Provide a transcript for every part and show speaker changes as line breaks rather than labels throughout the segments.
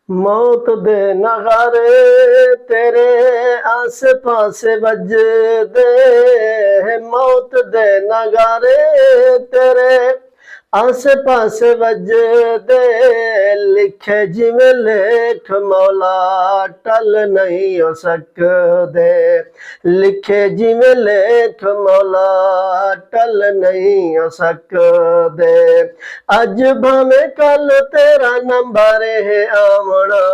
मौत दे नगारे तेरे आसे पासे बजदे, मौत दे नगारे तेरे आसे पासे बजदे, लिखे जिवें लेख मौला टल नहीं हो सकदे, लिखे जिवें लेख मौला टल नहीं हो सकदे। अज भावें कल तेरा नंबर है आवना,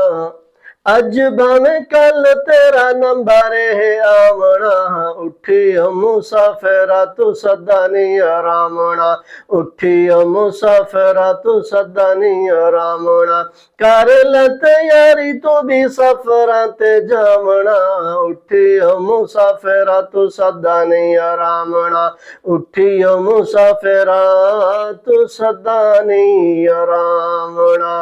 अज भावें कल तेरा नंबर है आवना, उठियो मुसाफिरा तू सदा नहीं आरामना, उठियो मुसाफिरा तू सदा नहीं आरामना, कर ले तैयारी तू भी सफरां ते जावना, उठियो मुसाफिरा तू सदा नहीं आरामना, उठियो मुसाफिरा तू सदा नहीं आरामना।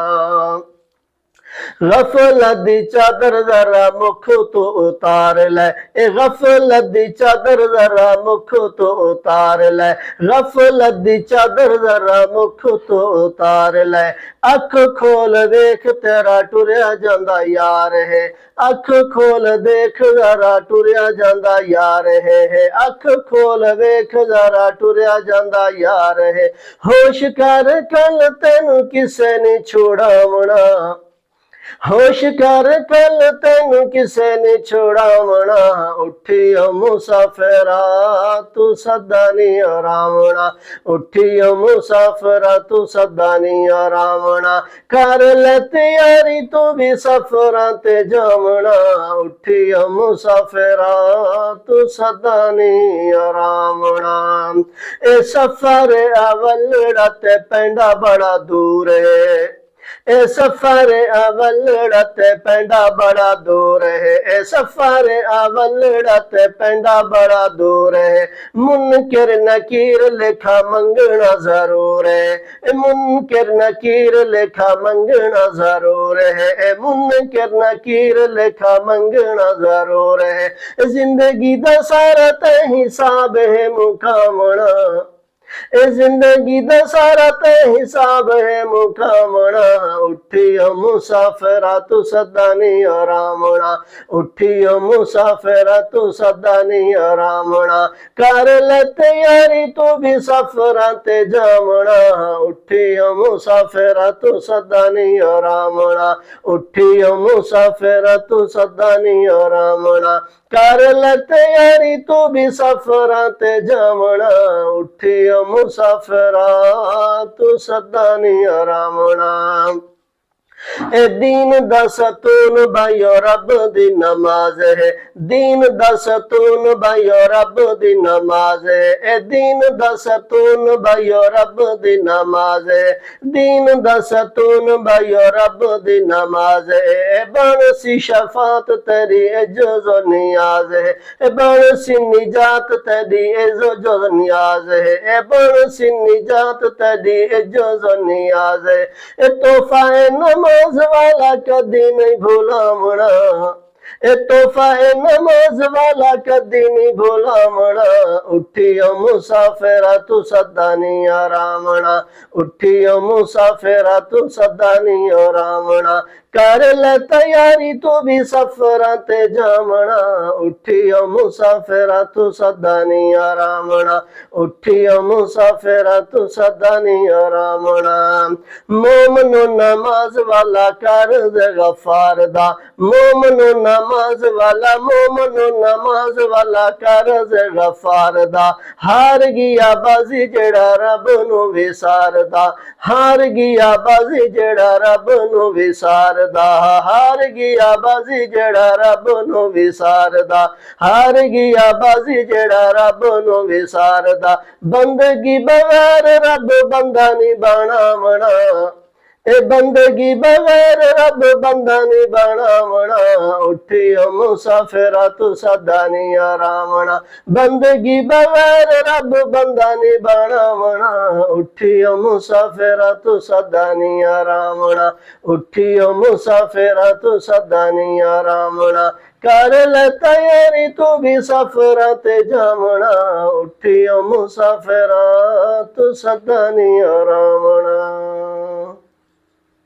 गफलत दी चादर जरा मुख तो उतार ले, ए गफलत दी चादर जरा मुख तो उतार ले, गफलत दी चादर जरा मुख तो उतार ले, अख खोल देख तेरा टुरया जांदा यार है, अख खोल देख जरा टुरया जांदा यार है, अख खोल देख जरा टुरया जांदा यार है, होश कर कल तेनू किसे ने छोड़ावना, होश कर कल तेनू किसे ने छोड़ावना, उठियो मुसाफिरा तू सदा नहीं आरामना, उठियो मुसाफिरा तू सदा नहीं आरामना, कर ले तैयारी तू भी सफरां ते जावना, उठियो मुसाफिरा तू सदा नहीं आरामना। ए सफर अवलड़ा ते पैंडा बड़ा दूर है, ए सफर अवलड़ा ते पैंडा बड़ा दूर है, ए सफर अवलड़ा ते पैंडा बड़ा दूर है, मुनकिर नकीर लेखा मंगना जरूर है, मुनकिर नकीर लेखा मंगना जरूर है, मुनकिर नकीर लेखा मंगना जरूर है, जिंदगी दा सारा ते हिसाब है मुकामना, ए जिंदगी दा सारा ते हिसाब है मुकामना, उठियो मुसाफिरा तू सदा नहीं आरामना, उठियो मुसाफिरा तू सदा नहीं आरामना, कर ले तैयारी तू भी सफरां ते जावना, उठियो मुसाफिरा तू सदा नहीं आरामना, उठियो मुसाफिरा तू सदा नहीं आरामना, कर ले तैयारी तू भी सफरां ते जावना, उठियो मुसाफिरा तू सदा नहीं आरामना। ए दीन दा सतून भाइयो रब दी नमाज है, दीन दा सतून भाइयो रब दी नमाज है, ए दीन दा सतून भाइयो रब दी नमाज है, दीन दा सतून भाइयो रब दी नमाज है, बन सी शफात तेरी जो नियाज है, बन सी निजात तेरी जो नियाज है, बन सी निजात तेरी जो नियाज है, तोहफा नमाज वाला कदी नहीं भुलावना, ए तोहफा नमाज वाला कदी नहीं भुलावना, उठियो मुसाफिरा तू सदा नहीं आरामना, उठियो मुसाफिरा तू सदा नहीं आरामना, कर ले तैयारी तू भी सफरां ते जावना, उठियो मुसाफिरा तू सदा नहीं आरामना, उठियो मुसाफिरा तू सदा नहीं आरामना। मोमनो नमाज वाला कर दे गफार दा, मोमनो नमाज वाला, मोमनो नमाज वाला कर दे गफार दा, हार गया बाजी जेड़ा रब नू विसारदा, हार गया बाजी जेड़ा रब नू विसारदा, हार गया बाजी जेड़ा रब नू विसारदा, हार गया बाजी जेड़ा रब नू विसारदा, बंदगी बगैर रब बंदा नहीं बनावना, ए बंदगी बगैर रब बंदा नहीं बनावना, उठियो मुसाफिरा तू सदा नहीं आरामना, बंदगी बगैर रब बंदा नहीं बनावना, उठियो मुसाफिरा तू सदा नहीं आरामना, उठियो मुसाफिरा तू सदा नहीं आरामना, कर ले तैयारी तू भी सफरां ते जावना, उठियो मुसाफिरा तू सदा नहीं आरामना।